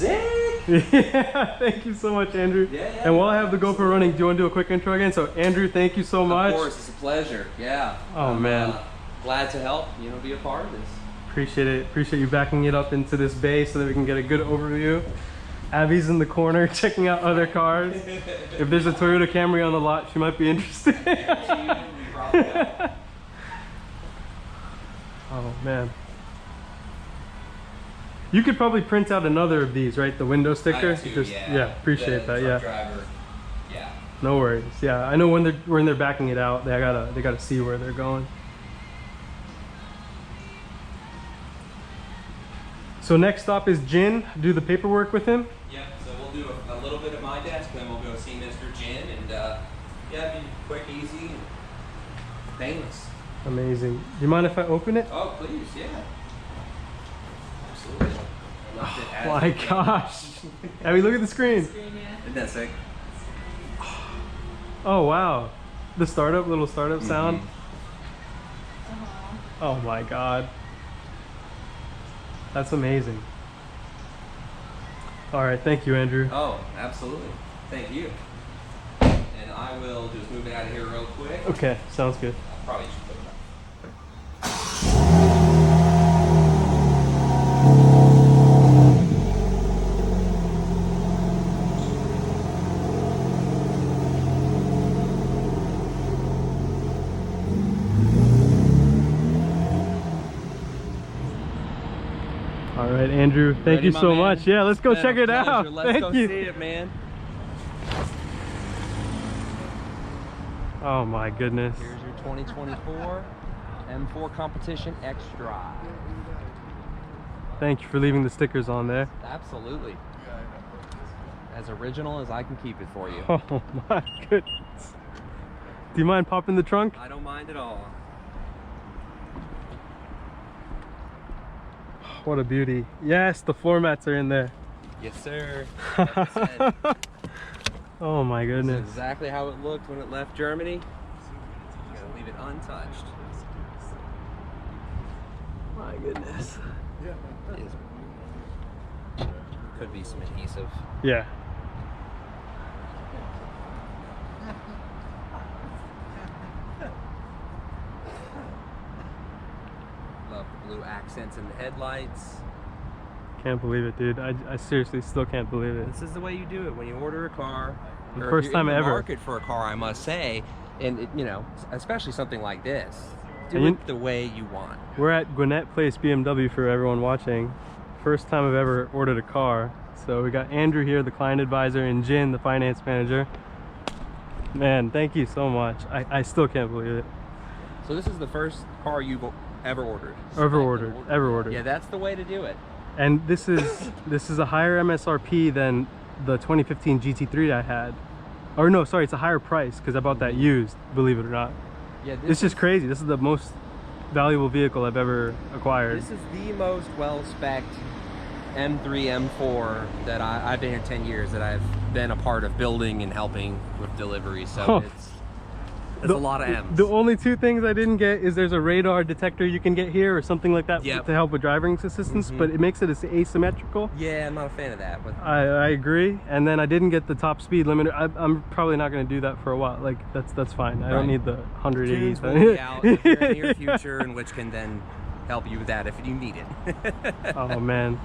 Sick! Yeah, thank you so much, Andrew. Yeah, and while I have the GoPro running, do you want to do a quick intro again? So, Andrew, thank you so much. Of course, it's a pleasure. Yeah. Oh, man. Glad to help, be a part of this. Appreciate it. Appreciate you backing it up into this bay so that we can get a good overview. Abby's in the corner checking out other cars. If there's a Toyota Camry on the lot, she might be interested. Oh, man. You could probably print out another of these, right? The window sticker. Yeah, appreciate that. Yeah. Driver. Yeah. No worries. Yeah, I know when they're backing it out, they gotta see where they're going. So next stop is Jin. Do the paperwork with him. Yeah. So we'll do a little bit at my desk, then we'll go see Mr. Jin, and yeah, be quick, easy, and painless. Amazing. Do you mind if I open it? Oh, please. Yeah. Absolutely. Oh my gosh. Abby, look at the screen. Isn't that sick? Oh wow. The little startup sound. Oh my god. That's amazing. All right, thank you, Andrew. Oh, absolutely. Thank you. And I will just move it out of here real quick. Okay, sounds good. I'll probably just put it up. All right, Andrew, thank you so much. Yeah, let's go check it out. Let's go see it, man. Oh my goodness. Here's your 2024 M4 Competition xDrive. Thank you for leaving the stickers on there. Absolutely. As original as I can keep it for you. Oh my goodness. Do you mind popping the trunk? I don't mind at all. What a beauty. Yes, the floor mats are in there. Yes, sir. Oh my goodness. This is exactly how it looked when it left Germany. Gotta leave it untouched. My goodness. Could be some adhesive. Yeah. Love the blue accents in the headlights. Can't believe it, dude. I seriously still can't believe it. This is the way you do it when you order a car. The first time ever. Market for a car, I must say, and it, especially something like this. Do it the way you want. We're at Gwinnett Place BMW for everyone watching. First time I've ever ordered a car. So we got Andrew here, the client advisor, and Jin, the finance manager. Man, thank you so much. I still can't believe it. So this is the first car you've ever ordered? Ever ordered. Yeah, that's the way to do it. And this is a higher MSRP than the 2015 GT3 I had. Or no, sorry, it's a higher price because I bought that used, believe it or not. Yeah, it's just crazy. This is the most valuable vehicle I've ever acquired. This is the most well-spec'd M3, M4 that I've been here 10 years that I've been a part of building and helping with delivery. So it's a lot of M's. The only two things I didn't get is there's a radar detector you can get here or something like that to help with driving assistance, but it makes it asymmetrical. Yeah, I'm not a fan of that. But I agree. And then I didn't get the top speed limiter. I'm probably not going to do that for a while. Like that's fine. I don't need the 180. Tunes will be out in the near future, and which can then help you with that if you need it. Oh man.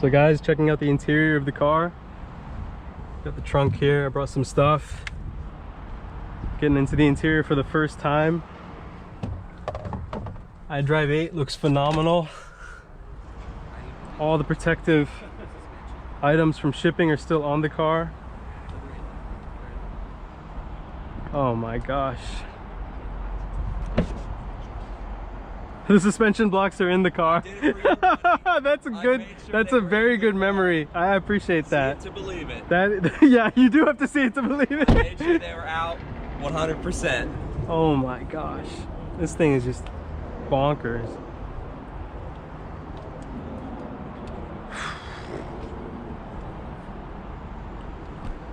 So guys, checking out the interior of the car. Got the trunk here. I brought some stuff. Getting into the interior for the first time. iDrive 8 looks phenomenal. All the protective items from shipping are still on the car. Oh my gosh. The suspension blocks are in the car. That's a very good memory. I appreciate that. See it to believe it. Yeah, you do have to see it to believe it. I made sure they were out 100%. Oh my gosh. This thing is just bonkers.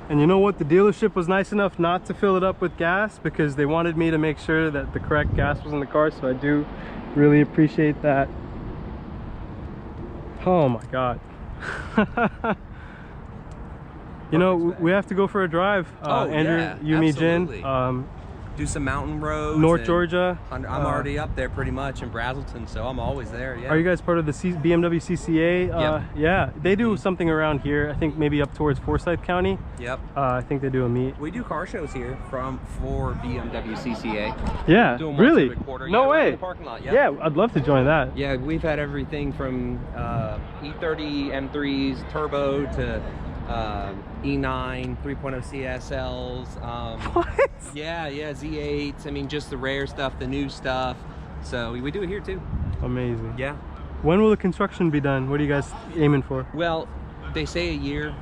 And you know what? The dealership was nice enough not to fill it up with gas because they wanted me to make sure that the correct gas was in the car, so I do really appreciate that. Oh my God. You know, we have to go for a drive. Andrew, yeah, you, me, absolutely. Jen. Do some mountain roads. North Georgia. I'm already up there pretty much in Brazelton, so I'm always there. Yeah. Are you guys part of the BMW CCA? Yep. Yeah, they do something around here. I think maybe up towards Forsyth County. Yep. I think they do a meet. We do car shows here for BMW CCA. Yeah, Do 'em once really? every quarter. No Yeah, right way. in the parking lot. Yep. Yeah, I'd love to join that. Yeah, we've had everything from E30 M3s turbo to E9 3.0 CSLs. What? Yeah, Z8s. I mean, just the rare stuff, the new stuff. So we do it here too. Amazing. Yeah. When will the construction be done? What are you guys aiming for? Well, they say a year.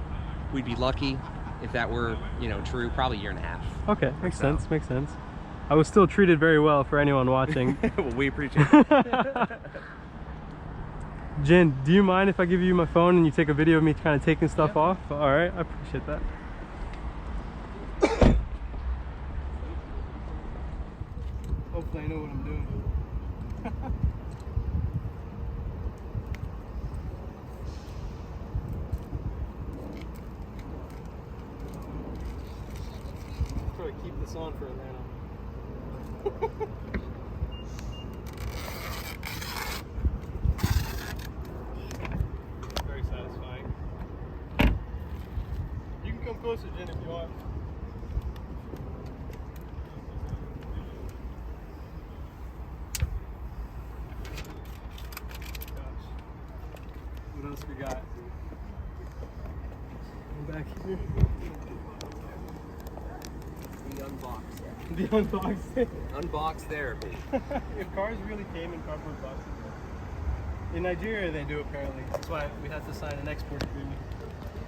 We'd be lucky if that were, true. Probably a year and a half. Okay, makes sense. Makes sense. I was still treated very well for anyone watching. Well, we appreciate it. Jen, do you mind if I give you my phone and you take a video of me kind of taking stuff off? All right, I appreciate that. Hopefully I know what I'm doing. Try to keep this on for Atlanta. Very satisfying. You can come closer, Jen, if you want. What else we got? I'm back here. The unboxed. The unboxed. Unboxed therapy. If cars really came in cardboard boxes. In Nigeria they do apparently. That's why we have to sign an export agreement.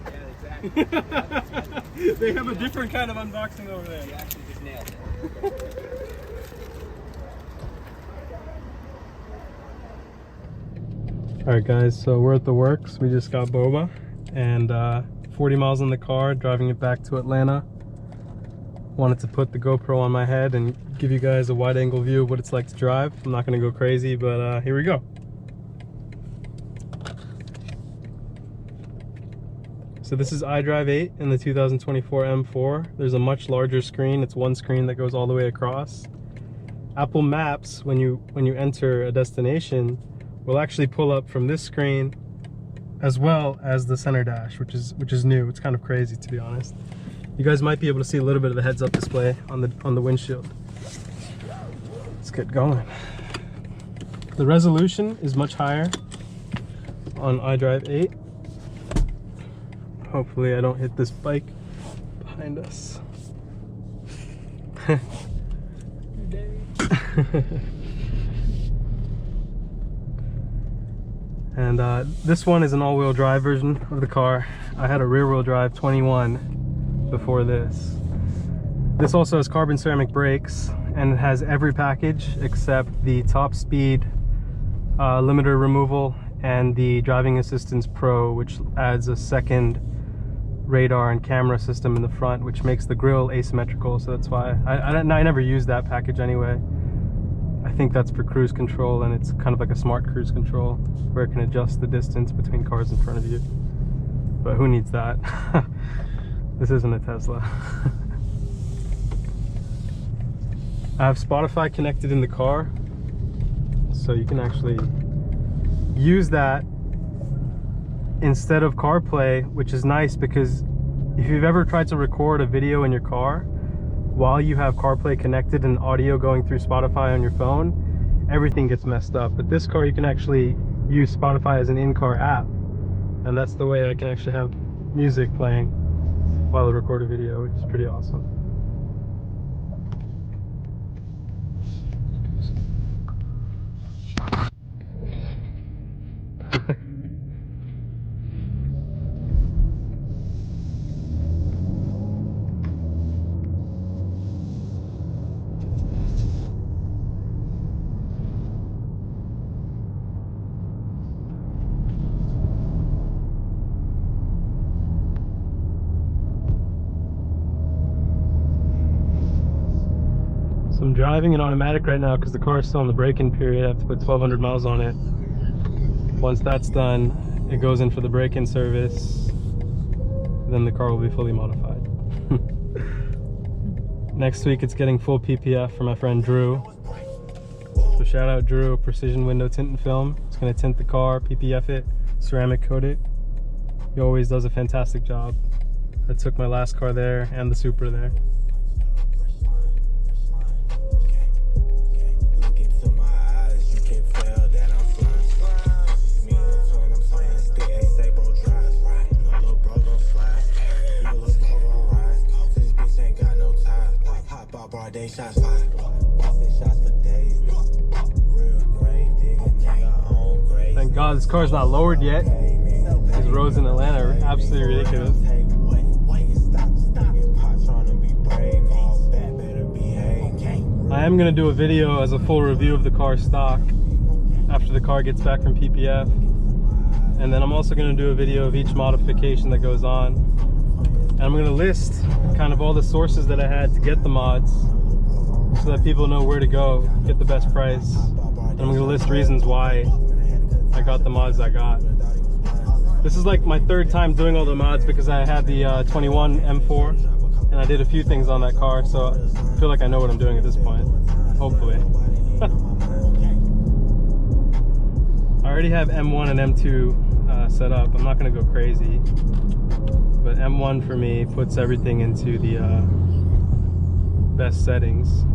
Yeah, exactly. They have a different kind of unboxing over there. You actually just nailed it. Alright guys, so we're at the works. We just got boba and 40 miles in the car, driving it back to Atlanta. Wanted to put the GoPro on my head and give you guys a wide angle view of what it's like to drive. I'm not going to go crazy, but here we go. So this is iDrive 8 in the 2024 M4. There's a much larger screen. It's one screen that goes all the way across. Apple Maps, when you enter a destination, will actually pull up from this screen as well as the center dash, which is new. It's kind of crazy, to be honest. You guys might be able to see a little bit of the heads-up display on the windshield. Let's get going. The resolution is much higher on iDrive 8. Hopefully I don't hit this bike behind us. And this one is an all-wheel drive version of the car. I had a rear-wheel drive 21 before this. This also has carbon ceramic brakes, and it has every package except the top speed limiter removal and the driving assistance pro, which adds a second radar and camera system in the front, which makes the grille asymmetrical. So that's why I never used that package anyway. I think that's for cruise control, and it's kind of like a smart cruise control where it can adjust the distance between cars in front of you. But who needs that? This isn't a Tesla. I have Spotify connected in the car, so you can actually use that instead of CarPlay, which is nice because if you've ever tried to record a video in your car while you have CarPlay connected and audio going through Spotify on your phone, everything gets messed up. But this car, you can actually use Spotify as an in-car app, and that's the way I can actually have music playing while I record a video, which is pretty awesome. I'm driving in automatic right now because the car is still in the break-in period. I have to put 1,200 miles on it. Once that's done, it goes in for the break-in service, then the car will be fully modified. Next week it's getting full PPF for my friend Drew. So shout out Drew, Precision Window Tint and Film. It's gonna tint the car, PPF it, ceramic coat it. He always does a fantastic job. I took my last car there and the Supra there. Thank God this car's not lowered yet. These roads in Atlanta are absolutely ridiculous. I am going to do a video as a full review of the car stock after the car gets back from PPF. And then I'm also going to do a video of each modification that goes on. And I'm going to list kind of all the sources that I had to get the mods, so that people know where to go, get the best price. And I'm going to list reasons why I got the mods I got. This is like my third time doing all the mods because I had the 21 M4 and I did a few things on that car, so I feel like I know what I'm doing at this point, hopefully. I already have M1 and M2 set up. I'm not going to go crazy, but M1 for me puts everything into the best settings,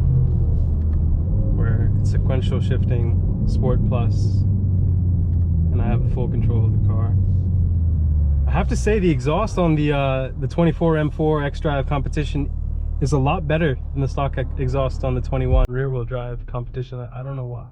where it's sequential shifting, Sport Plus, and I have full control of the car. I have to say the exhaust on the 24 M4 xDrive competition is a lot better than the stock exhaust on the 21 rear-wheel drive competition. I don't know why.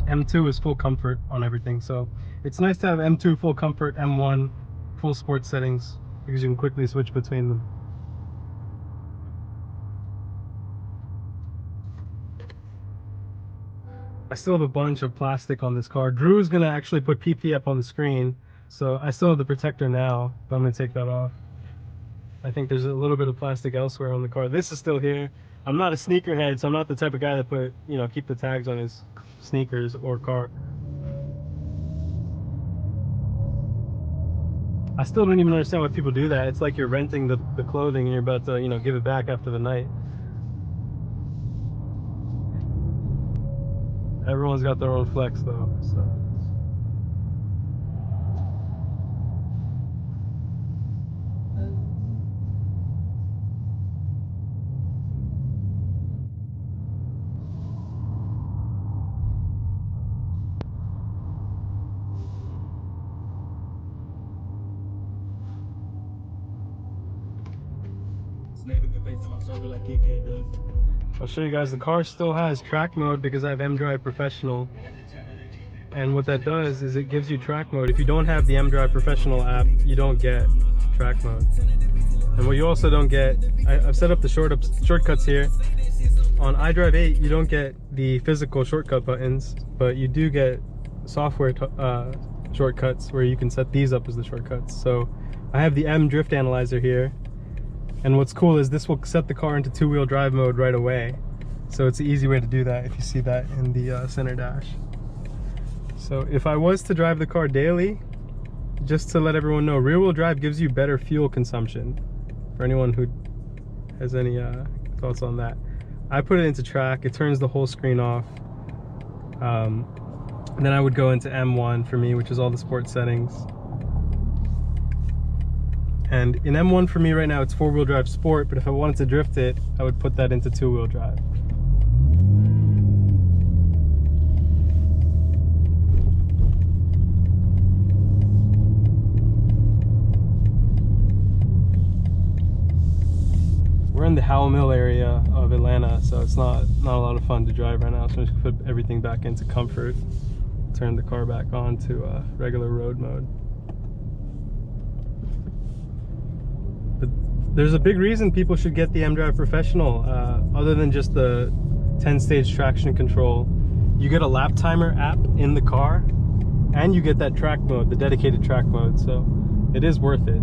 M2 is full comfort on everything, so it's nice to have M2 full comfort, M1 full sport settings, because you can quickly switch between them. I still have a bunch of plastic on this car. Drew's gonna actually put PPF on the screen, so I still have the protector now, but I'm gonna take that off. I think there's a little bit of plastic elsewhere on the car. This is still here. I'm not a sneakerhead, so I'm not the type of guy that put, you know, keep the tags on his sneakers or car. I still don't even understand why people do that. It's like you're renting the clothing and you're about to, you know, give it back after the night. Everyone's got their own flex though, so. I'll show you guys, the car still has track mode because I have xDrive Professional. And what that does is it gives you track mode. If you don't have the xDrive Professional app, you don't get track mode. And what you also don't get, I've set up the shortcuts here. On iDrive 8, you don't get the physical shortcut buttons, but you do get software shortcuts where you can set these up as the shortcuts. So I have the M Drift Analyzer here. And what's cool is this will set the car into two-wheel drive mode right away. So it's an easy way to do that if you see that in the center dash. So if I was to drive the car daily, just to let everyone know, rear-wheel drive gives you better fuel consumption. For anyone who has any thoughts on that. I put it into track, it turns the whole screen off. And then I would go into M1 for me, which is all the sport settings. And in M1 for me right now, it's four-wheel drive sport, but if I wanted to drift it, I would put that into two-wheel drive. We're in the Howell Mill area of Atlanta, so it's not a lot of fun to drive right now. So I'm just gonna put everything back into comfort, turn the car back on to regular road mode. But there's a big reason people should get the xDrive Professional, other than just the 10-stage traction control. You get a lap timer app in the car, and you get that track mode, the dedicated track mode, so it is worth it.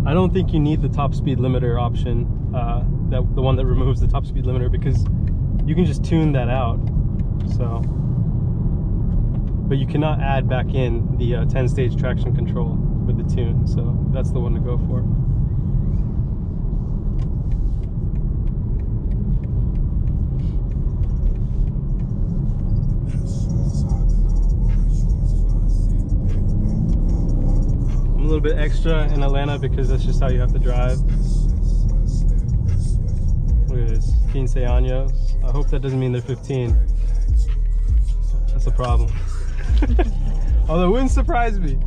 I don't think you need the top speed limiter option. the one that removes the top speed limiter, because you can just tune that out. So, but you cannot add back in the 10-stage traction control with the tune. So that's the one to go for. I'm a little bit extra in Atlanta because that's just how you have to drive. Look at this, 15 años. I hope that doesn't mean they're 15. That's a problem. Although it wouldn't surprise me.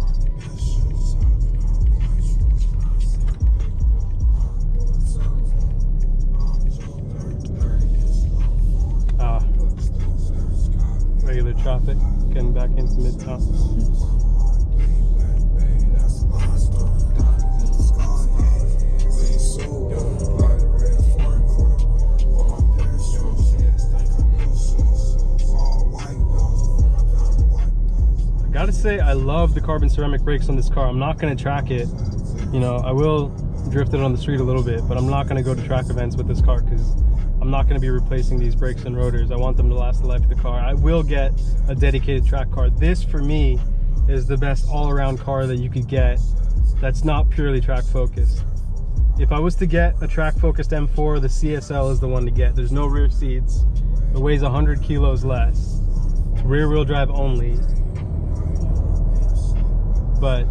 Regular traffic getting back into Midtown. I gotta say, I love the carbon ceramic brakes on this car. I'm not gonna track it. You know, I will drift it on the street a little bit, but I'm not gonna go to track events with this car because I'm not going to be replacing these brakes and rotors. I want them to last the life of the car. I will get a dedicated track car. This, for me, is the best all-around car that you could get that's not purely track focused. If I was to get a track focused M4, the CSL is the one to get. There's no rear seats. It weighs 100 kilos less. Rear wheel drive only. But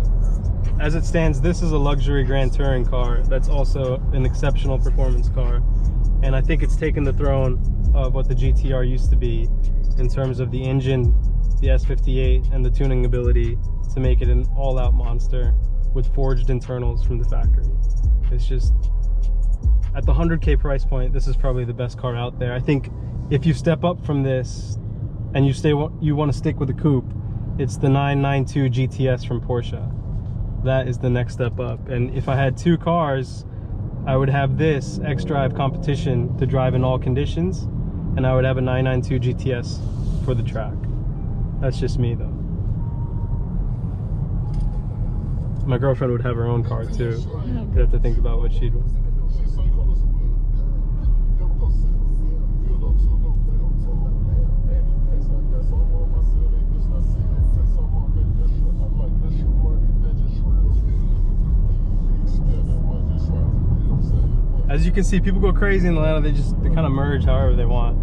as it stands, this is a luxury Grand Touring car that's also an exceptional performance car. And I think it's taken the throne of what the GTR used to be in terms of the engine, the S58, and the tuning ability to make it an all-out monster with forged internals from the factory. It's just, at the 100K price point, this is probably the best car out there. I think if you step up from this and you want to stick with the coupe, it's the 992 GTS from Porsche. That is the next step up. And if I had two cars, I would have this xDrive competition to drive in all conditions, and I would have a 992 GTS for the track. That's just me though. My girlfriend would have her own car too. You'd have to think about what she'd want. As you can see, people go crazy in Atlanta. They kind of merge however they want.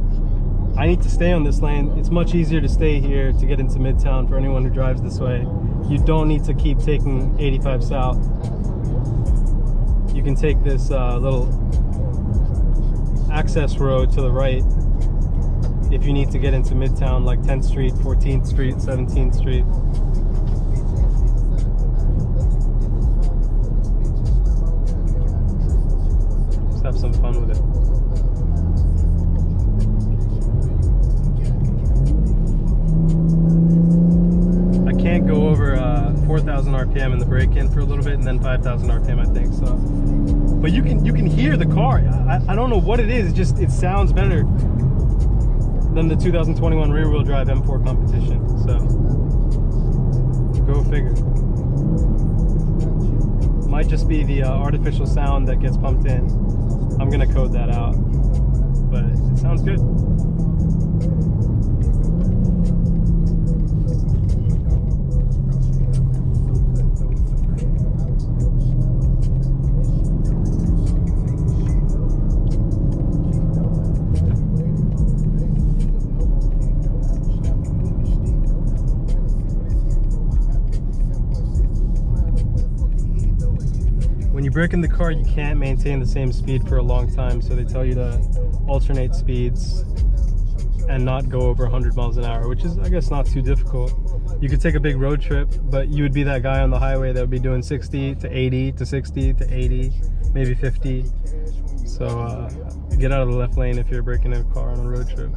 I need to stay on this lane. It's much easier to stay here to get into Midtown for anyone who drives this way. You don't need to keep taking 85 South. You can take this little access road to the right if you need to get into Midtown, like 10th Street, 14th Street, 17th Street. Have some fun with it. I can't go over 4,000 RPM in the break-in for a little bit, and then 5,000 RPM, I think. So, but you can hear the car. I don't know what it is. It sounds better than the 2021 rear-wheel drive M4 competition. So, go figure. Might just be the artificial sound that gets pumped in. I'm gonna code that out, but it sounds good. When you brake in the car, you can't maintain the same speed for a long time, so they tell you to alternate speeds and not go over 100 miles an hour, which is, I guess, not too difficult. You could take a big road trip, but you would be that guy on the highway that would be doing 60 to 80 to 60 to 80, maybe 50. So get out of the left lane if you're braking in a car on a road trip.